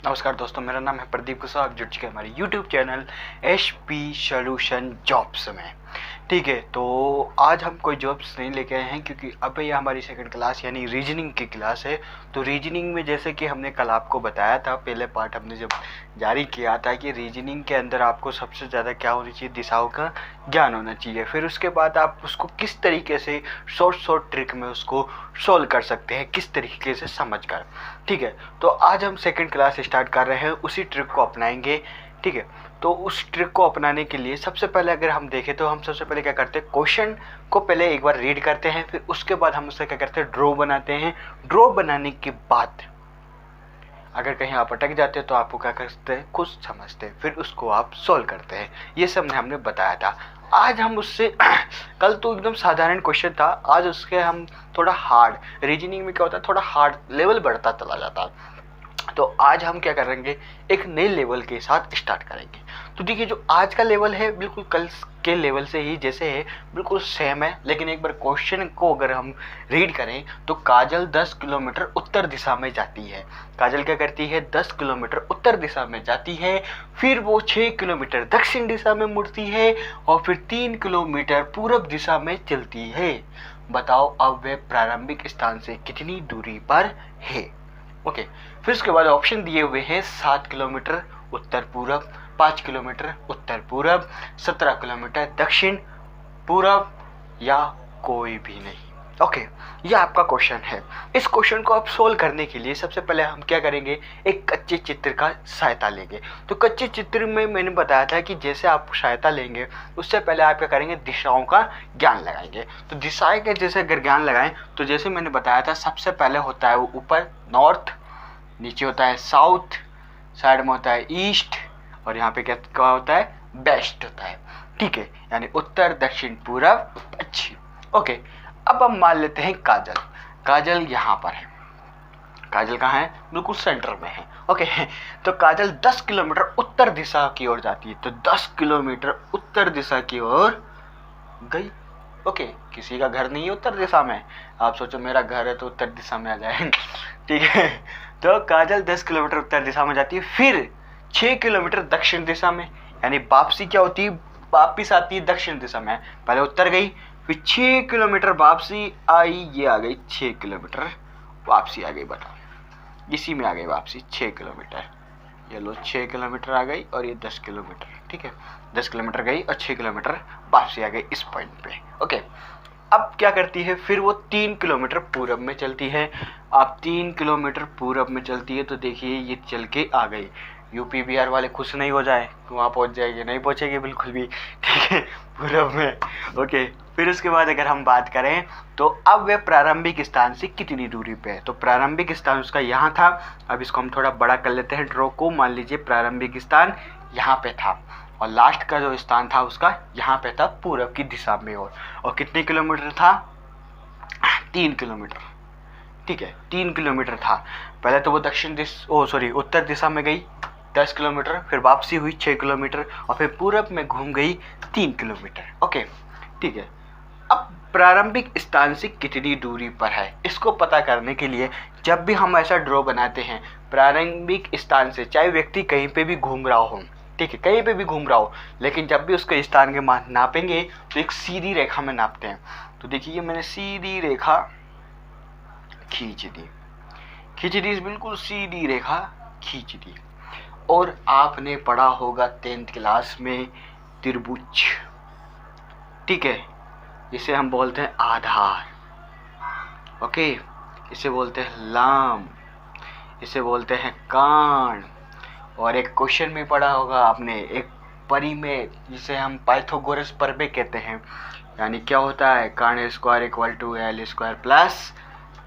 नमस्कार दोस्तों, मेरा नाम है प्रदीप कुशवाहा। आप जुड़ चुके हैं हमारे YouTube channel HP solution jobs में। ठीक है, तो आज हम कोई जॉब्स नहीं लेके आए हैं क्योंकि अब ये हमारी सेकंड क्लास यानी रीजनिंग की क्लास है। तो रीजनिंग में जैसे कि हमने कल आपको बताया था, पहले पार्ट हमने जब जारी किया था कि रीजनिंग के अंदर आपको सबसे ज़्यादा क्या होनी चाहिए, दिशाओं का ज्ञान होना चाहिए। फिर उसके बाद आप उसको किस तरीके से शॉर्ट ट्रिक में उसको सॉल्व कर सकते हैं, किस तरीके से समझ कर। ठीक है, तो आज हम सेकंड क्लास स्टार्ट कर रहे हैं, उसी ट्रिक को अपनाएंगे। ठीक है, तो उस ट्रिक को अपनाने के लिए सबसे पहले अगर हम देखें तो हम सबसे पहले क्या करते हैं, क्वेश्चन को पहले एक बार रीड करते हैं, फिर उसके बाद हम उससे क्या करते हैं, ड्रॉ बनाते हैं। ड्रॉ बनाने के बाद अगर कहीं आप अटक जाते हैं तो आपको क्या करते हैं, खुद समझते हैं, फिर उसको आप सॉल्व करते हैं। ये सब हमने बताया था। आज हम उससे कल तो एकदम साधारण क्वेश्चन था, आज उसके हम थोड़ा हार्ड, रीजनिंग में क्या होता है थोड़ा हार्ड लेवल बढ़ता चला जाता है। तो आज हम क्या करेंगे, एक नए लेवल के साथ स्टार्ट करेंगे। तो देखिए, जो आज का लेवल है बिल्कुल कल के लेवल से ही जैसे है बिल्कुल सेम है, लेकिन एक बार क्वेश्चन को अगर हम रीड करें तो काजल 10 किलोमीटर उत्तर दिशा में जाती है। काजल क्या करती है, 10 किलोमीटर उत्तर दिशा में जाती है, फिर वो 6 किलोमीटर दक्षिण दिशा में मुड़ती है और फिर 3 किलोमीटर पूर्व दिशा में चलती है। बताओ अब वे प्रारंभिक स्थान से कितनी दूरी पर है। ओके, फिर उसके बाद ऑप्शन दिए हुए हैं 7 किलोमीटर उत्तर पूर्व, 5 किलोमीटर उत्तर पूर्व, 17 किलोमीटर दक्षिण पूर्व या कोई भी नहीं। ओके, यह आपका क्वेश्चन है। इस क्वेश्चन को आप सोल्व करने के लिए सबसे पहले हम क्या करेंगे, एक कच्चे चित्र का सहायता लेंगे। तो कच्चे चित्र में मैंने बताया था कि जैसे आप सहायता लेंगे उससे पहले आप क्या करेंगे, दिशाओं का ज्ञान लगाएंगे। तो दिशाएं के जैसे अगर ज्ञान लगाएं तो जैसे मैंने बताया था, सबसे पहले होता है वो ऊपर नॉर्थ, नीचे होता है साउथ, साइड में होता है ईस्ट, और यहाँ पे क्या होता है, वेस्ट होता है। ठीक है, यानी उत्तर दक्षिण पूर्व पश्चिम। ओके, अब हम मान लेते हैं काजल। काजल यहाँ पर है, काजल कहाँ है, बिल्कुल सेंटर में है। ओके, तो काजल 10 किलोमीटर उत्तर दिशा की ओर जाती है। तो 10 किलोमीटर उत्तर दिशा की ओर गई। ओके, किसी का घर नहीं है उत्तर दिशा में, आप सोचो मेरा घर है तो उत्तर दिशा में आ जाए। ठीक है, तो काजल 10 किलोमीटर उत्तर दिशा में जाती है, फिर 6 किलोमीटर दक्षिण दिशा में, यानी वापसी क्या होती है, वापिस आती है दक्षिण दिशा में। पहले उत्तर गई, फिर 6 किलोमीटर वापसी आई, ये आ गई 6 किलोमीटर वापसी आ गई। बताओ, इसी में आ गई वापसी 6 किलोमीटर। ये लो 6 किलोमीटर आ गई और ये 10 किलोमीटर। ठीक है, 10 किलोमीटर गई और 6 किलोमीटर वापसी आ गई इस पॉइंट पे। ओके, अब क्या करती है, फिर वो 3 किलोमीटर पूरब में चलती है। आप 3 किलोमीटर पूरब में चलती है तो देखिए ये चल के आ गई। यूपी बिहार वाले खुश नहीं हो जाए, वहाँ पहुँच जाएगी, नहीं पहुँचेगी बिल्कुल भी। ठीक है, पूरब में। ओके, फिर उसके बाद अगर हम बात करें तो अब वे प्रारंभिक स्थान से कितनी दूरी पे है। तो प्रारंभिक स्थान उसका यहाँ था। अब इसको हम थोड़ा बड़ा कर लेते हैं ड्रॉ को। मान लीजिए प्रारंभिक स्थान यहाँ पे था और लास्ट का जो स्थान था उसका यहाँ पे था, पूरब की दिशा में। और कितने किलोमीटर था, 3 किलोमीटर। ठीक है, 3 किलोमीटर था। पहले तो वो उत्तर दिशा में गई 10 किलोमीटर, फिर वापसी हुई 6 किलोमीटर और फिर पूरब में घूम गई 3 किलोमीटर। ओके, ठीक है, अब प्रारंभिक स्थान से कितनी दूरी पर है, इसको पता करने के लिए जब भी हम ऐसा ड्रॉ बनाते हैं, प्रारंभिक स्थान से चाहे व्यक्ति कहीं पे भी घूम रहा हो, ठीक है, कहीं पे भी घूम रहा हो, लेकिन जब भी उसके स्थान के मान नापेंगे तो एक सीधी रेखा में नापते हैं। तो देखिए मैंने सीधी रेखा खींच दी, बिल्कुल सीधी रेखा खींच दी। और आपने पढ़ा होगा 10th क्लास में त्रिभुज। ठीक है, इसे हम बोलते हैं आधार। ओके, इसे बोलते हैं लाम, इसे बोलते हैं कान। और एक क्वेश्चन में पढ़ा होगा आपने, एक परी में, जिसे हम पाइथागोरस प्रमेय कहते हैं। यानी क्या होता है, कर्ण square equal to L square plus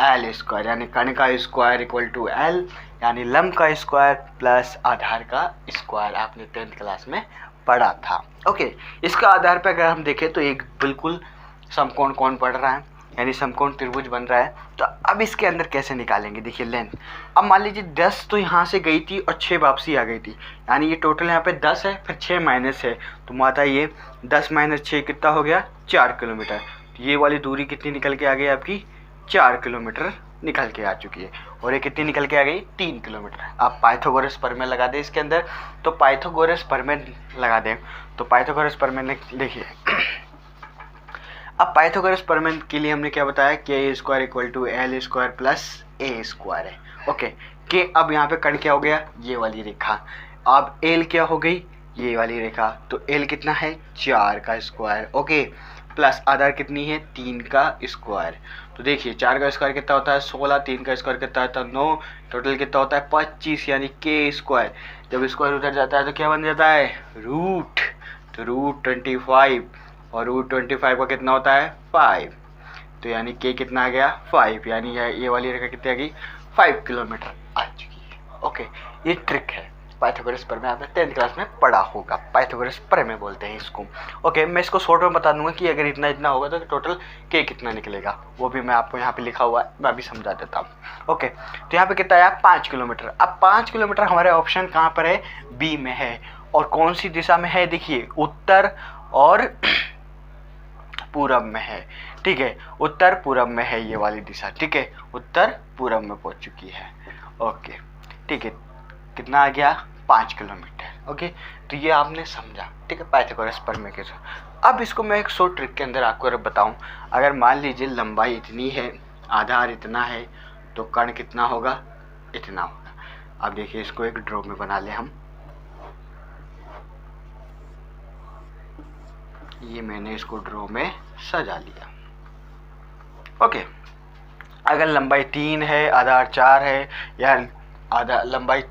L square, यानी कर्ण का स्क्वायर इक्वल टू एल, यानी लंब का स्क्वायर प्लस आधार का स्क्वायर। आपने 10th क्लास में पढ़ा था। ओके, इसका आधार पर अगर हम देखें तो एक बिल्कुल समकोण कौन पड़ रहा है, यानी समकोण त्रिभुज बन रहा है। तो अब इसके अंदर कैसे निकालेंगे, देखिए लेंथ। अब मान लीजिए 10 तो यहाँ से गई थी और 6 वापसी आ गई थी, यानी ये टोटल यहाँ पे 10 है, फिर 6 माइनस है, तो माता ये 10 माइनस 6 कितना हो गया, 4 किलोमीटर। तो ये वाली दूरी कितनी निकल के आ गई आपकी, 4 किलोमीटर निकल के आ चुकी है। और ये कितनी निकल के आ गई? 3 किलोमीटर। आप पाइथागोरस प्रमेय लगा दें इसके अंदर, तो पाइथागोरस प्रमेय लगा दें तो पाइथागोरस प्रमेय देखिए, अब पाइथागोरस प्रमेय के लिए हमने क्या बताया, K square equal to L square plus A square है। ओके, के अब यहाँ पे कण क्या हो गया? ये वाली रेखा। अब एल क्या हो गई? ये वाली रेखा। तो एल कितना है? 4 का स्क्वायर। ओके, प्लस आधार कितनी है? 3 का स्क्वायर। तो देखिए 4 का स्क्वायर कितना होता है? 16, 3 का स्क्वायर कितना होता है? 9, टोटल कितना होता है? 25, यानी के स्क्वायर। जब स्क्वायर उधर जाता है तो क्या बन जाता है? रूट। तो रूट 25, और रूट 25 का कितना होता है? 5। तो यानी के कितना आ गया? 5, यानी ये वाली रेखा कितनी आ गई? 5 किलोमीटर आ चुकी है। ओके, ये ट्रिक है। पाइथागोरस प्रमेय आपने 10th क्लास में पढ़ा होगा, पाइथागोरस प्रमेय बोलते हैं इसको। ओके, मैं इसको शॉर्ट में बता दूंगा कि अगर इतना इतना होगा तो टोटल के कितना निकलेगा, वो भी मैं आपको यहाँ पे लिखा हुआ है, मैं अभी समझा देता हूँ। ओके, तो यहाँ पे कितना आया? 5 किलोमीटर। अब 5 किलोमीटर हमारे ऑप्शन कहाँ पर है? बी में है। और कौन सी दिशा में है? देखिए, उत्तर और पूरब में है। ठीक है, उत्तर पूरब में है ये वाली दिशा। ठीक है, उत्तर पूरब में पहुंच चुकी है। ओके, ठीक है, कितना आ गया? 5 किलोमीटर। ओके, तो ये आपने समझा। ठीक है, पाइथागोरस प्रमेय के साथ। अब इसको मैं एक शॉर्ट ट्रिक के अंदर आपको बताऊं। अगर मान लीजिए लंबाई इतनी है, आधार इतना है, तो कण कितना होगा? इतना होगा। अब देखिए इसको एक ड्रॉ में बना ले हम। ये मैंने इसको ड्रॉ में सजा लिया। ओके, अगर लंबाई 3 है, आधार 4 है, या आधार लंबाई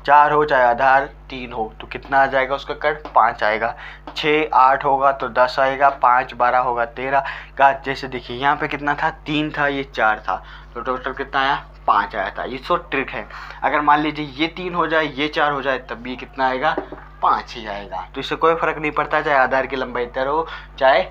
4 हो चाहे आधार 3 हो, तो कितना आ जाएगा उसका कण? 5 आएगा। 6, 8 होगा तो 10 आएगा। 5, 12 होगा 13 का। जैसे देखिए यहाँ पे कितना था? 3 था, ये 4 था, तो टोटल कितना आया? 5 आया था। ये शॉर्ट ट्रिक है। अगर मान लीजिए ये 3 हो जाए, ये 4 हो जाए, तब भी कितना आएगा? 5 ही आएगा। तो इससे कोई फर्क नहीं पड़ता, चाहे आधार की लंबाई इधर हो चाहे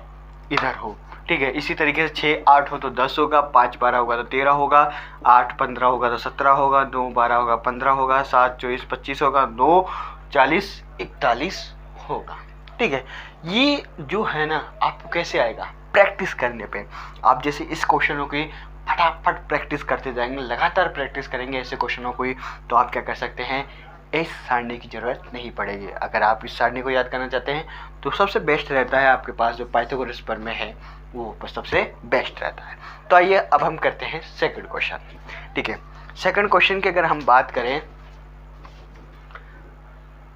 इधर हो। ठीक है, इसी तरीके से 6, 8 हो तो 10 होगा, 5, 12 होगा तो 13 होगा, 8, 15 होगा तो 17 होगा, 9, 12 होगा 15 होगा, 7, 24, 25 होगा, 9, 40, 41 होगा। ठीक है, ये जो है ना, आपको कैसे आएगा? प्रैक्टिस करने पे। आप जैसे इस क्वेश्चनों की फटाफट प्रैक्टिस करते जाएंगे, लगातार प्रैक्टिस करेंगे ऐसे क्वेश्चनों को ही, तो आप क्या कर सकते हैं? इस सारणी की ज़रूरत नहीं पड़ेगी। अगर आप इस सारणी को याद करना चाहते हैं तो सबसे बेस्ट रहता है आपके पास जो पाइथागोरस प्रमेय है, वो सबसे बेस्ट रहता है। तो आइए अब हम करते हैं सेकंड क्वेश्चन। ठीक है, सेकंड क्वेश्चन की अगर हम बात करें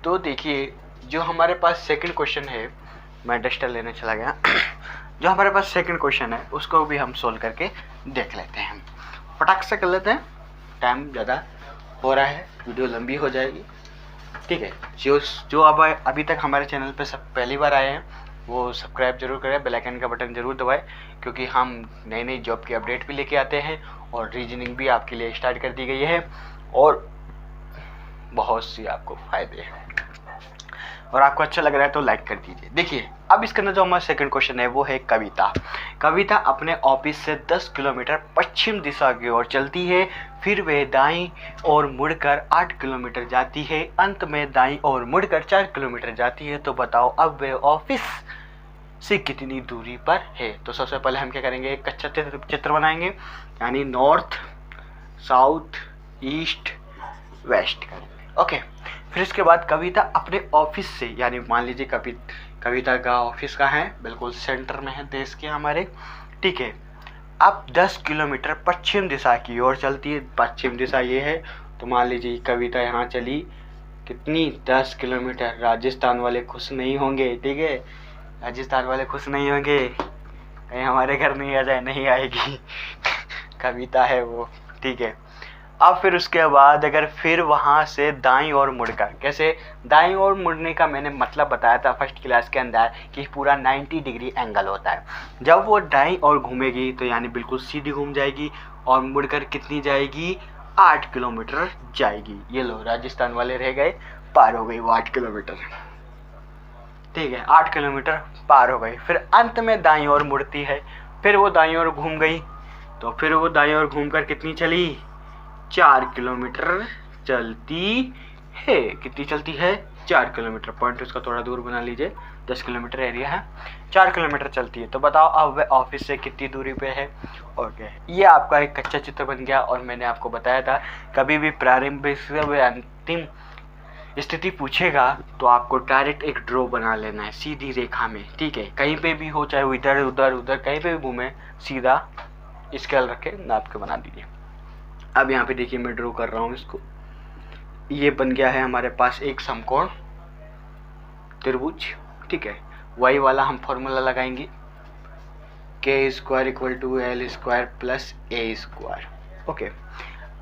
तो देखिए, जो हमारे पास सेकंड क्वेश्चन है, मैं डस्टर लेने चला गया जो हमारे पास सेकंड क्वेश्चन है उसको भी हम सोल्व करके देख लेते हैं। फटाक से कर लेते हैं, टाइम ज़्यादा हो रहा है, वीडियो लंबी हो जाएगी। ठीक है, जो अब अभी तक हमारे चैनल पे सब पहली बार आए हैं वो सब्सक्राइब जरूर करें, बेल आइकन का बटन जरूर दबाएं, क्योंकि हम नई नई जॉब की अपडेट भी लेके आते हैं और रीजनिंग भी आपके लिए स्टार्ट कर दी गई है, और बहुत सी आपको फ़ायदे हैं। और आपको अच्छा लग रहा है तो लाइक कर दीजिए। देखिए, अब इसके अंदर जो हमारा सेकंड क्वेश्चन है वो है कविता। कविता अपने ऑफिस से 10 किलोमीटर पश्चिम दिशा की ओर चलती है, फिर वह दाईं ओर मुड़कर 8 किलोमीटर जाती है, अंत में दाईं ओर मुड़कर 4 किलोमीटर जाती है। तो बताओ अब वह ऑफिस से कितनी दूरी पर है? तो सबसे पहले हम क्या करेंगे? एक कच्चा चित्र बनाएंगे, यानी नॉर्थ, साउथ, ईस्ट, वेस्ट करेंगे। ओके, फिर इसके बाद कविता अपने ऑफिस से, यानी मान लीजिए कविता का ऑफिस कहाँ है? बिल्कुल सेंटर में है देश के हमारे। ठीक है, अब 10 किलोमीटर पश्चिम दिशा की ओर चलती है। पश्चिम दिशा ये है, तो मान लीजिए कविता यहाँ चली कितनी? 10 किलोमीटर। राजस्थान वाले खुश नहीं होंगे। ठीक है, राजस्थान वाले खुश नहीं होंगे, कहीं हमारे घर नहीं आ जाए। नहीं आएगी कविता है वो। ठीक है, अब फिर उसके बाद अगर फिर वहाँ से दाईं ओर मुड़कर, कैसे दाईं ओर मुड़ने का मैंने मतलब बताया था फर्स्ट क्लास के अंदर कि पूरा 90 डिग्री एंगल होता है। जब वो दाईं ओर घूमेगी तो यानी बिल्कुल सीधी घूम जाएगी, और मुड़कर कितनी जाएगी? 8 किलोमीटर जाएगी। ये लो, राजस्थान वाले रह गए, पार हो गई वो 8 किलोमीटर। ठीक है, 8 किलोमीटर पार हो गई। फिर अंत में दाईं ओर मुड़ती है, फिर वो दाईं ओर घूम गई, तो फिर वो दाईं ओर घूमकर कितनी चली? 4 किलोमीटर चलती है, कितनी चलती है 4 किलोमीटर। पॉइंट उसका थोड़ा दूर बना लीजिए, 10 किलोमीटर एरिया है, 4 किलोमीटर चलती है। तो बताओ अब वह ऑफिस से कितनी दूरी पे है। ओके, ये आपका एक कच्चा चित्र बन गया। और मैंने आपको बताया था कभी भी प्रारंभिक से वह अंतिम स्थिति पूछेगा तो आपको डायरेक्ट एक ड्रॉ बना लेना है सीधी रेखा में, ठीक है। कहीं पे भी हो, चाहे वो इधर उधर उधर कहीं पे भी घूमे, सीधा स्केल रख के नाप के बना दीजिए। अब यहाँ पे देखिए मैं ड्रॉ कर रहा हूँ इसको। ये बन गया है हमारे पास एक समकोण त्रिभुज, ठीक है। वही वाला हम फॉर्मूला लगाएंगे, K square equal to L square plus A square. Okay,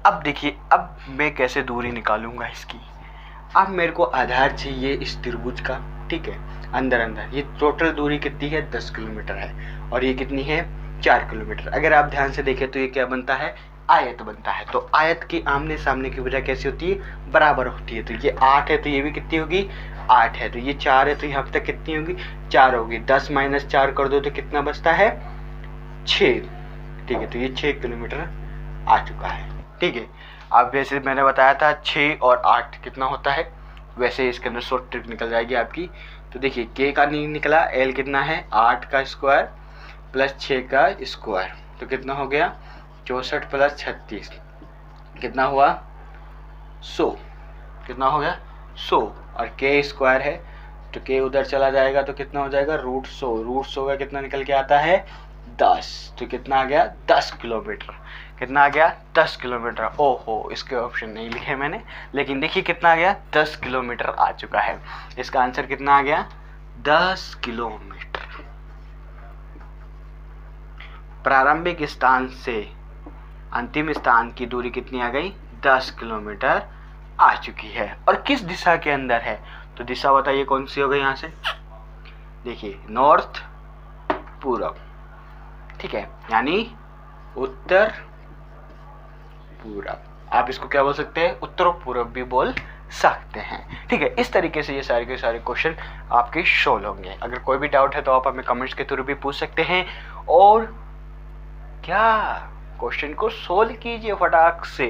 अब देखिए अब मैं कैसे दूरी निकालूंगा इसकी। अब मेरे को आधार चाहिए इस त्रिभुज का, ठीक है। अंदर अंदर ये टोटल दूरी कितनी है 10 किलोमीटर है, और ये कितनी है 4 किलोमीटर। अगर आप ध्यान से देखें तो ये क्या बनता है, आयत बनता है। तो आयत की आमने सामने की वजह कैसी होती है, बराबर होती है। तो ये 8 है तो ये भी कितनी होगी 8 है, तो ये 4 है तो यहाँ तक कितनी होगी 4 होगी। 10 माइनस 4 कर दो तो कितना बचता है 6, ठीक है। तो ये 6 किलोमीटर आ चुका है, ठीक है। अब वैसे मैंने बताया था 6 और 8 कितना होता है, वैसे इसके अंदर शॉर्ट ट्रिक निकल जाएगी आपकी। तो देखिए के का नहीं निकला, एल कितना है 8 का स्क्वायर प्लस 6 का स्क्वायर, तो कितना हो गया 64 प्लस 36 कितना हुआ 100, कितना हो गया 100। और के स्क्वायर है तो के उधर चला जाएगा तो कितना हो जाएगा √100, √100 का कितना निकल के आता है 10, तो कितना आ गया 10 किलोमीटर। कितना आ गया 10 किलोमीटर। ओहो, इसके ऑप्शन नहीं लिखे मैंने, लेकिन देखिए कितना आ गया 10 किलोमीटर आ चुका है। इसका आंसर कितना आ गया 10 किलोमीटर। प्रारंभिक स्थान से अंतिम स्थान की दूरी कितनी आ गई 10 किलोमीटर आ चुकी है। और किस दिशा के अंदर है, तो दिशा बताइए कौन सी हो गई। यहाँ से देखिए नॉर्थ पूरब, ठीक है, यानी उत्तर पूरब। आप इसको क्या बोल सकते हैं, उत्तर पूरब भी बोल सकते हैं, ठीक है। इस तरीके से ये सारे के सारे क्वेश्चन आपके सोल्व होंगे। अगर कोई भी डाउट है तो आप हमें कमेंट्स के थ्रू भी पूछ सकते हैं, और क्या क्वेश्चन को सोल्व कीजिए फटाक से।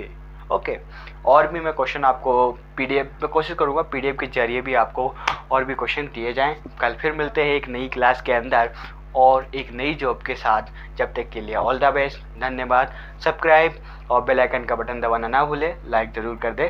ओके, और भी मैं क्वेश्चन आपको पीडीएफ में कोशिश करूंगा, पीडीएफ के जरिए भी आपको और भी क्वेश्चन दिए जाएं। कल फिर मिलते हैं एक नई क्लास के अंदर और एक नई जॉब के साथ। जब तक के लिए ऑल द बेस्ट, धन्यवाद। सब्सक्राइब और बेल आइकन का बटन दबाना ना भूलें, लाइक ज़रूर कर दें।